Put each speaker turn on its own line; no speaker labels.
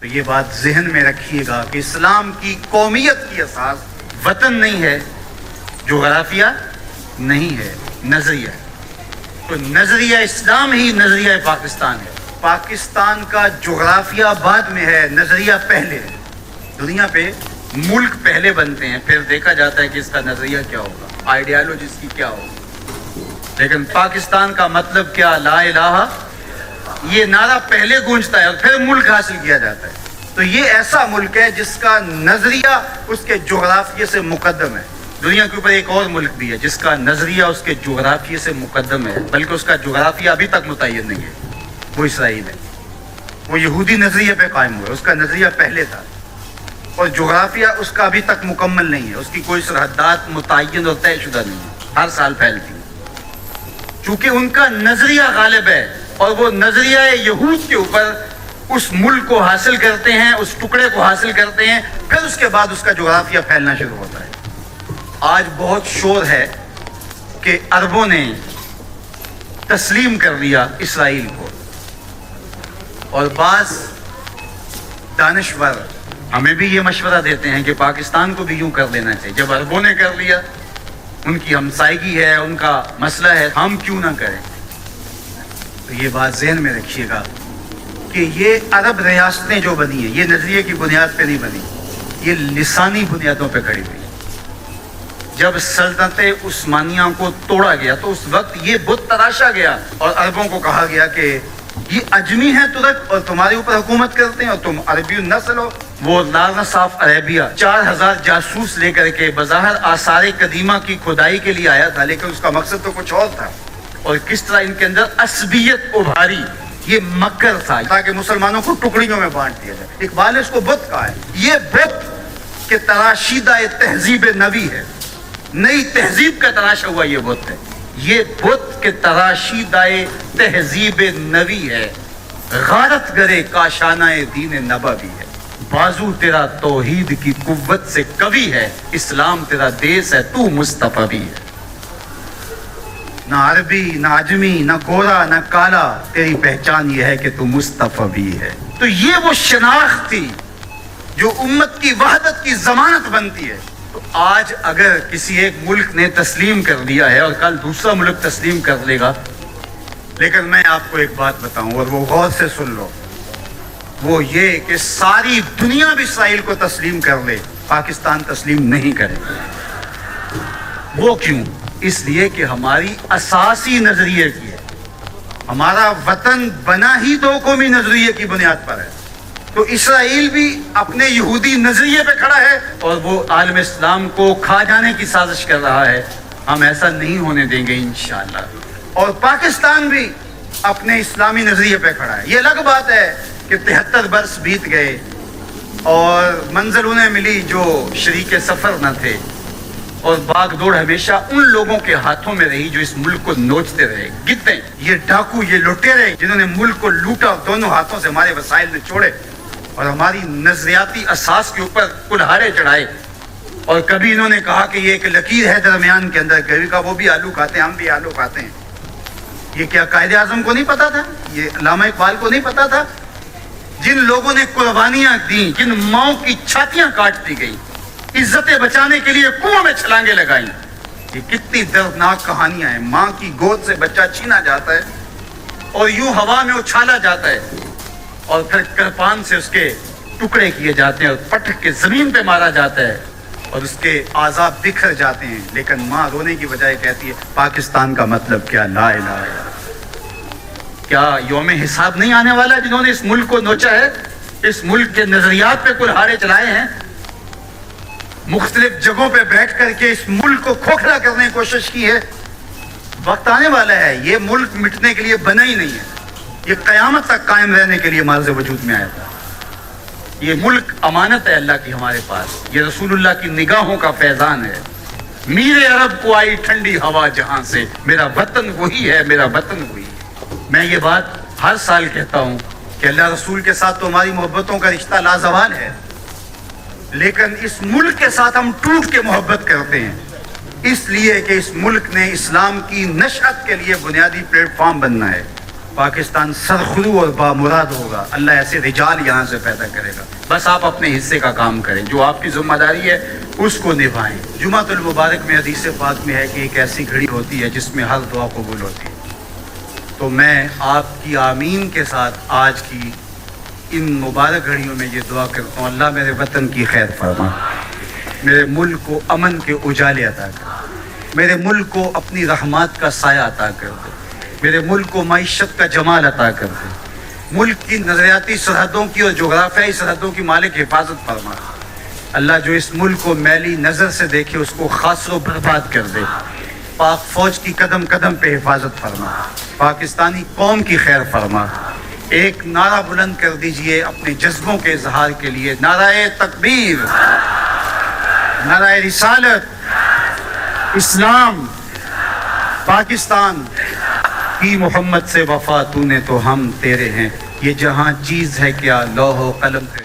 تو یہ بات ذہن میں رکھیے گا کہ اسلام کی قومیت کی اساس وطن نہیں ہے، جغرافیہ نہیں ہے، نظریہ ہے۔ تو نظریہ اسلام ہی نظریہ پاکستان ہے۔ پاکستان کا جغرافیہ بعد میں ہے، نظریہ پہلے ہے۔ دنیا پہ ملک پہلے بنتے ہیں، پھر دیکھا جاتا ہے کہ اس کا نظریہ کیا ہوگا، آئیڈیالوجی اس کی کیا ہوگی۔ لیکن پاکستان کا مطلب کیا؟ لا الہ، یہ نعرہ پہلے گونجتا ہے اور پھر ملک حاصل کیا جاتا ہے۔ تو یہ ایسا ملک ہے جس کا نظریہ اس کے جغرافیے سے مقدم ہے۔ دنیا کے اوپر ایک اور ملک بھی ہے جس کا نظریہ اس کے جغرافیے سے مقدم ہے، بلکہ اس کا جغرافیہ ابھی تک متعین نہیں ہے، وہ اسرائیل ہے۔ وہ یہودی نظریے پہ قائم ہوا، اس کا نظریہ پہلے تھا اور جغرافیہ اس کا ابھی تک مکمل نہیں ہے، اس کی کوئی سرحدات متعین اور طے شدہ نہیں ہے، ہر سال پھیلتی ہے۔ چونکہ ان کا نظریہ غالب ہے اور وہ نظریہ یہود کے اوپر اس ملک کو حاصل کرتے ہیں، اس ٹکڑے کو حاصل کرتے ہیں، پھر اس کے بعد اس کا جغرافیہ پھیلنا شروع ہوتا ہے۔ آج بہت شور ہے کہ عربوں نے تسلیم کر لیا اسرائیل کو، اور بعض دانشور ہمیں بھی یہ مشورہ دیتے ہیں کہ پاکستان کو بھی یوں کر لینا چاہیے۔ جب عربوں نے کر لیا، ان کی ہمسائیگی ہے، ان کا مسئلہ ہے، ہم کیوں نہ کریں؟ تو یہ بات ذہن میں رکھیے گا کہ یہ عرب ریاستیں جو بنی ہیں، یہ نظریے کی بنیاد پہ نہیں بنی، یہ لسانی بنیادوں پہ کھڑی ہوئی۔ جب سلطنت عثمانیہ کو توڑا گیا تو اس وقت یہ بت تراشا گیا اور عربوں کو کہا گیا کہ یہ اجمی ہیں ترک اور تمہارے اوپر حکومت کرتے ہیں اور تم عربی النسل ہو۔ وہ لارنس آف عربیہ 4000 جاسوس لے کر کے بظاہر آثار قدیمہ کی کھدائی کے لیے آیا تھا، لیکن اس کا مقصد تو کچھ اور تھا، اور کس طرح ان کے اندر عصبیت ابھاری، یہ مکر تھا تاکہ مسلمانوں کو ٹکڑیوں میں بانٹ دیا جائے۔ اقبال نے اس کو بت کہا ہے۔ یہ بت کے تراشیدہ تہذیب نبی ہے، نئی تہذیب کا تراشا ہوا یہ بت ہے۔ یہ بت کے تراشیدہ تہذیب نبی ہے، غارت گرے کاشانہ دین نبوی ہے۔ بازو تیرا توحید کی قوت سے قوی ہے، اسلام تیرا دیس ہے، تو مصطفی بھی ہے۔ نہ عربی، نہ عجمی، نہ گورا، نہ کالا، تیری پہچان یہ ہے کہ تو مصطفی بھی ہے۔ تو یہ وہ شناخت تھی جو امت کی وحدت کی ضمانت بنتی ہے۔ تو آج اگر کسی ایک ملک نے تسلیم کر لیا ہے اور کل دوسرا ملک تسلیم کر لے گا، لیکن میں آپ کو ایک بات بتاؤں اور وہ غور سے سن لو، وہ یہ کہ ساری دنیا بھی اسرائیل کو تسلیم کر لے، پاکستان تسلیم نہیں کرے۔ وہ کیوں؟ اس لیے کہ ہماری اساسی نظریے کی ہے، ہمارا وطن بنا ہی دو قومی نظریے کی بنیاد پر ہے۔ تو اسرائیل بھی اپنے یہودی نظریے پہ کھڑا ہے اور وہ عالم اسلام کو کھا جانے کی سازش کر رہا ہے۔ ہم ایسا نہیں ہونے دیں گے انشاءاللہ۔ اور پاکستان بھی اپنے اسلامی نظریے پہ کھڑا ہے۔ یہ الگ بات ہے کہ 73 برس بیت گئے اور منزل انہیں ملی جو شریک سفر نہ تھے، اور باغ دوڑ ہمیشہ ان لوگوں کے ہاتھوں میں رہی جو اس ملک کو نوچتے رہے، گتے یہ ڈاکو، یہ لٹیرے جنہوں نے ملک کو لوٹا، دونوں ہاتھوں سے ہمارے وسائل نے چھوڑے اور ہماری نظریاتی اساس کے اوپر کلہاڑے چڑھائے۔ اور کبھی انہوں نے کہا کہ یہ ایک لکیر ہے درمیان کے اندر، کبھی کہا وہ بھی آلو کھاتے ہیں، ہم بھی آلو کھاتے ہیں۔ یہ کیا قائد اعظم کو نہیں پتا تھا؟ یہ علامہ اقبال کو نہیں پتا تھا؟ جن لوگوں نے قربانیاں دیں، جن ماؤں کی چھاتیاں کاٹ دی گئی، عزتیں بچانے کے لیے کنویں میں چھلانگیں لگائیں، یہ کتنی دردناک کہانیاں ہیں۔ ماں کی گود سے بچہ چھینا جاتا ہے اور یوں ہوا میں اچھالا جاتا ہے اور پھر کرپان سے اس کے ٹکڑے کیے جاتے ہیں اور پٹک کے زمین پہ مارا جاتا ہے اور اس کے اعضاء بکھر جاتے ہیں، لیکن ماں رونے کی بجائے کہتی ہے پاکستان کا مطلب کیا؟ لا الہ الا اللہ۔ کیا یوم حساب نہیں آنے والا جنہوں نے اس ملک کو نوچا ہے، اس ملک کے نظریات پہ کلہاڑے چلائے ہیں، مختلف جگہوں پہ بیٹھ کر کے اس ملک کو کھوکھلا کرنے کی کوشش کی ہے؟ وقت آنے والا ہے، یہ ملک مٹنے کے لیے بنا ہی نہیں ہے، یہ قیامت تک قائم رہنے کے لیے معرض وجود میں آیا تھا۔ یہ ملک امانت ہے اللہ کی ہمارے پاس، یہ رسول اللہ کی نگاہوں کا فیضان ہے۔ میرے عرب کو آئی ٹھنڈی ہوا جہاں سے، میرا وطن وہی ہے، میرا وطن وہی ہے۔ میں یہ بات ہر سال کہتا ہوں کہ اللہ رسول کے ساتھ تو ہماری محبتوں کا رشتہ لازوال ہے، لیکن اس ملک کے ساتھ ہم ٹوٹ کے محبت کرتے ہیں، اس لیے کہ اس ملک نے اسلام کی نشأت کے لیے بنیادی پلیٹ فارم بننا ہے۔ پاکستان سرخرو اور بامراد ہوگا. اللہ ایسے رجال یہاں سے پیدا کرے گا. بس آپ اپنے حصے کا کام کریں, جو آپ کی ذمہ داری ہے اس کو نبھائیں. جمعۃ المبارک میں حدیث پاک میں ہے کہ ایک ایسی گھڑی ہوتی ہے جس میں ہر دعا قبول ہوتی ہے. تو میں آپ کی آمین کے ساتھ آج کی ان مبارک گھڑیوں میں یہ دعا کرتا ہوں, اللہ میرے وطن کی خیر فرما, میرے ملک کو امن کے اجالے عطا کر, میرے ملک کو اپنی رحمات کا سایہ عطا کر دے, میرے ملک کو معیشت کا جمال عطا کر دے, ملک کی نظریاتی سرحدوں کی اور جغرافیائی سرحدوں کی مالک حفاظت فرما. اللہ جو اس ملک کو میلی نظر سے دیکھے اس کو خاص و برباد کر دے. پاک فوج کی قدم قدم پہ حفاظت فرما, پاکستانی قوم کی خیر فرما. ایک نعرہ بلند کر دیجئے اپنے جذبوں کے اظہار کے لیے, نعرہ تکبیر, نعرہ رسالت, اسلام, پاکستان کی محمد سے وفا, تو نے تو ہم تیرے ہیں, یہ جہاں چیز ہے کیا لوح و قلم